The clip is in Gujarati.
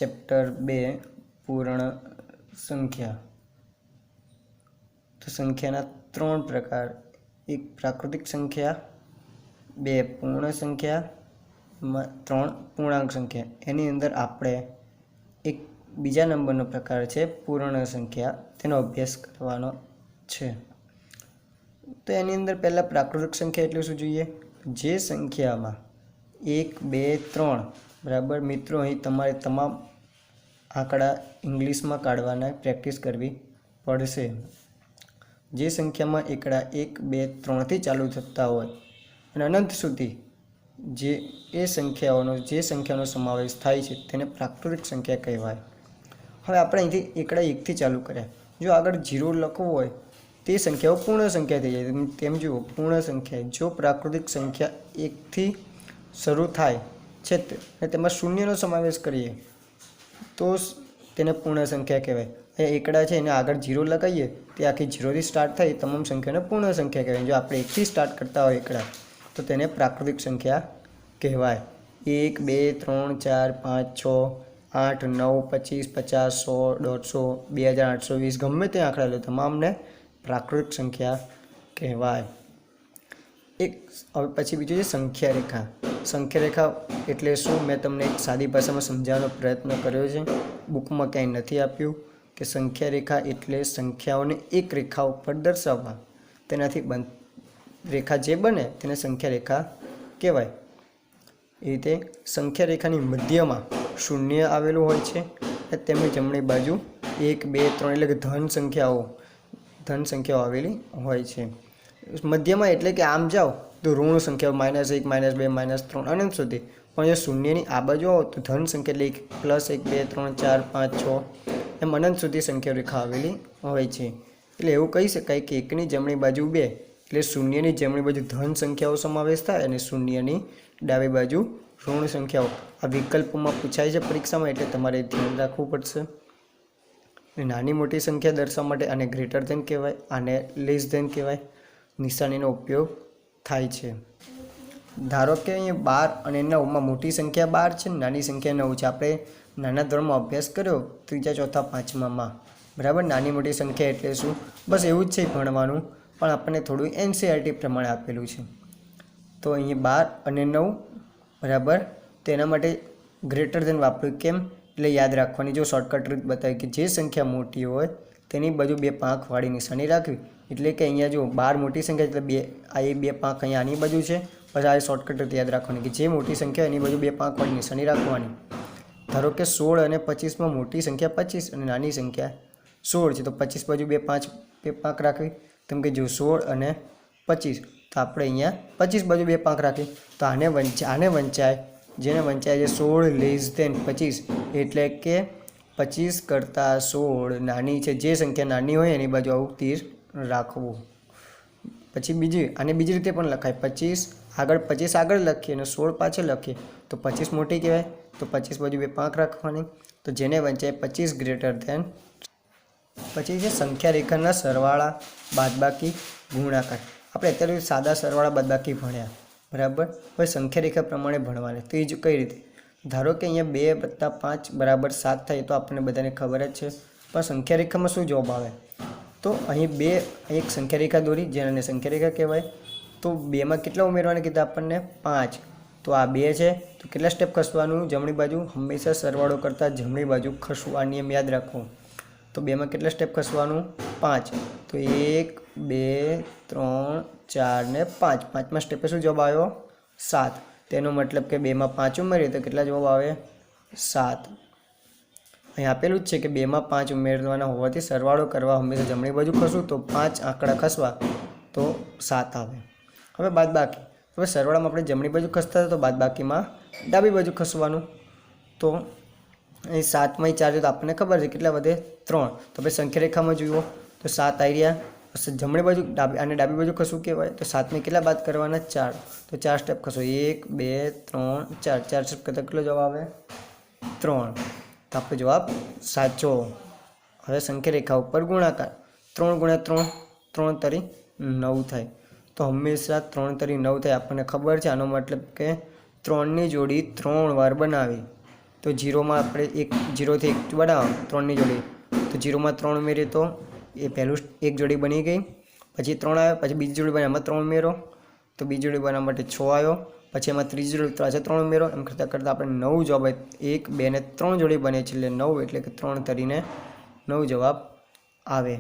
चैप्टर 2 पूर्ण संख्या। तो संख्याना 3 प्रकार, एक प्राकृतिक संख्या, 2 पूर्ण संख्या, 3 पूर्णांक संख्या। एनी अंदर आपणे एक बीजा नंबरनो प्रकार है पूर्ण संख्या, तेनो अभ्यास करवानो छे। तो एनी अंदर पहला प्राकृतिक संख्या एटले शुं जोईए? जे संख्या में 1, 2, 3 बराबर। मित्रों अहीं तमारे तमाम आंकड़ा इंग्लिश में काढवाना प्रेक्टिस करवी पड़शे। जे संख्या में एकड़ा 1, 2, 3 थी चालू थता होय अने अनंत सुधी जे संख्याओनो समावेश थाय छे तेने प्राकृतिक संख्या कहेवाय। हवे आपणे अहींथी एकड़ा 1 थी चालू कर्या, जो आगळ 0 लखवो होय ते संख्याओ पूर्ण संख्या थई जाय। तेम जुओ पूर्ण संख्या, जो प्राकृतिक संख्या 1 थी शरू थाय छे तेमां शून्यनो समावेश करीए तो तेने पूर्ण संख्या कहेवाय। अहीं एकड़ा छे एने आगळ 0 लगाईए ते आखी 0 थी स्टार्ट थाय तमाम संख्याने पूर्ण संख्या कहेवाय। जो आपणे 1 थी स्टार्ट करता होय एकड़ा तो तेने प्राकृतिक संख्या कहेवाय। 1, 2, 3, 4, 5, 6, 8, 9, 25, 50, 100, 150, 2820 गमे ते आंकड़ा लो तमामने प्राकृतिक संख्या कहेवाय। एक हवे पछी बीजुं छे संख्या रेखा। संख्या रेखा एटले शुं मैं तमने एक सादी भाषा में समजावવાનો प्रयत्न कर्यो छे। बुक में क्यांय नथी आप्युं कि संख्या रेखा एटले संख्याओने एक रेखा पर दर्शाववा, तेनाथी रेखा जे बने तेने संख्या रेखा कहेवाय। ए रीते संख्या रेखानी मध्यमां शून्य आवेલું હોય છે અને તેમની જમણી બાજુ 1, 2, 3 એટલે કે ધન સંખ્યાઓ આવેલી હોય છે। મધ્યમાં એટલે કે આમ જાઓ તો ઋણ સંખ્યાઓ -1, -2, -3 અનંત સુધી, પણ જો શૂન્યની આ બાજુ આવો તો ધન સંખ્યા એટલે +1, 2, 3, 4, 5, 6 એમ અનંત સુધી સંખ્યા રેખા આવેલી હોય છે। એટલે એવું કહી શકાય કે એકની જમણી બાજુ 2 એટલે શૂન્યની જમણી બાજુ ધન સંખ્યાઓ સમાવેશ થાય અને શૂન્યની ડાબી બાજુ ઋણ સંખ્યાઓ। આ વિકલ્પોમાં પૂછાય છે પરીક્ષામાં, એટલે તમારે ધ્યાન રાખવું પડશે। નાની મોટી સંખ્યા દર્શાવવા માટે આને ગ્રેટર ધેન કહેવાય, આને લેસ ધેન કહેવાય। નિશાનીનો ઉપયોગ થાય છે। ધારો કે અહીંયા 12 અને 9 માં મોટી સંખ્યા 12 છે, નાની સંખ્યા 9 છે। આપણે નાના ધોરણમાં અભ્યાસ કર્યો ત્રીજા ચોથા પાંચમામાં, બરાબર। નાની મોટી સંખ્યા એટલે શું, બસ એવું જ છે ભણવાનું, પણ આપણને થોડું એનસીઈઆરટી પ્રમાણે આપેલું છે। તો અહીંયા 12 અને 9 બરાબર, તેના માટે ગ્રેટર ધેન વાપર્યું, કેમ? એટલે યાદ રાખવાની, જો શોર્ટકટ રીત બતાવી કે જે સંખ્યા મોટી હોય તેની બાજુ 2 પાંખવાળી નિશાની રાખવી। એટલે કે અહીંયા જો 12 મોટી સંખ્યા એટલે આ 2 પાંખ અહીંયા આની બાજુ છે, પછી આ શોર્ટકટ રીત યાદ રાખવાની કે જે મોટી સંખ્યા એની બાજુ 2 પાંખવાળી નિશાની રાખવાની। ધારો કે 16 અને 25માં મોટી સંખ્યા 25 અને નાની સંખ્યા 16 છે, તો 25 બાજુ 2 પાંખ રાખવી। કેમ કે જો 16 અને 25, તો આપણે અહીંયા 25 બાજુ 2 પાંખ રાખી, તો આને વંચાય, જેને વંચાય છે 16 લેસ ધેન 25, એટલે કે 25 કરતાં 16 નાની છે। જે સંખ્યા નાની હોય એની બાજુ આવું તીર રાખવું। પછી આને બીજી રીતે પણ લખાય, 25 આગળ લખીએ અને 16 પાછળ લખીએ તો 25 મોટી કહેવાય, તો 25 બાજુ 2 પાંખ રાખવાની। તો જેને વંચાય 25 ગ્રેટર ધેન। પછી છે સંખ્યા રેખાના સરવાળા, બાદબાકી, ગુણાકાર। આપણે અત્યારે સાદા સરવાળા બાદબાકી ભણ્યા, બરાબર। હવે સંખ્યા રેખા પ્રમાણે ભણવાના। તો એ જ કઈ રીતે? ધારો કે અહીંયા 2 + 5 બરાબર 7 થાય, તો આપણને બધાને ખબર જ છે, પણ સંખ્યા રેખામાં શું જવાબ આવે? તો અહીં એક સંખ્યા રેખા દોરી, જેને સંખ્યા રેખા કહેવાય। તો 2માં કેટલા ઉમેરવાના કીધા આપણને? 5। તો આ 2 છે, તો કેટલા સ્ટેપ ખસવાનું? જમણી બાજુ હંમેશા સરવાળો કરતાં જમણી બાજુ ખસવું, આ નિયમ યાદ રાખવો। તો 2માં કેટલા સ્ટેપ ખસવાનું? 5। તો 1, 2, 3, 4 ને 5, 5મા સ્ટેપે શું જવાબ આવ્યો? 7। તેનો મતલબ કે 2માં 5 ઉમેરીએ તો કેટલા જવાબ આવે? 7। અહીં આપેલું જ છે કે 2માં 5 ઉમેરવાના હોવાથી સરવાળો કરવા હંમેશા જમણી બાજુ ખસવું, તો 5 આંકડા ખસવા તો 7 આવે। હવે બાદબાકી, હવે સરવાળામાં આપણે જમણી બાજુ ખસતા તો બાદબાકીમાં ડાબી બાજુ ખસવાનું। તો અહીં 7માં 4 તો આપણને ખબર છે કેટલા વધે? 3। તો પછી સંખ્યા રેખામાં જુઓ તો 7 આવી રહ્યા, જમણી બાજુ અને ડાબી બાજુ ખસવું કહેવાય। તો 7ને કેટલા બાદ કરવાના? 4। તો 4 સ્ટેપ ખસો, 1, 2, 3, 4, 4 સ્ટેપ કરતાં કેટલો જવાબ આવે? 3। તો આપણો જવાબ સાચો। હવે સંખ્યા રેખા ઉપર ગુણાકાર, 3 × 3, 3 તરી 9 થાય। તો હંમેશા 3 તરી 9 થાય, આપણને ખબર છે। આનો મતલબ કે 3ની જોડી 3 વાર બનાવી તો જીરોમાં આપણે 0 થી 1 બનાવો 3ની જોડી, તો 0માં 3 ઉમેરીએ તો એ પહેલું એક જોડી બની ગઈ, પછી 3 આવ્યો, પછી બીજી જોડી બની એમાં 3 ઉમેરો તો બીજી જોડી બનાવવા માટે 6 આવ્યો, પછી એમાં ત્રીજી જોડી પાછા 3 ઉમેરો, એમ કરતાં કરતાં આપણે 9 જવાબ 1 2 ને 3 જોડી બને છે, એટલે 9 એટલે કે 3 તરીને 9 જવાબ આવે।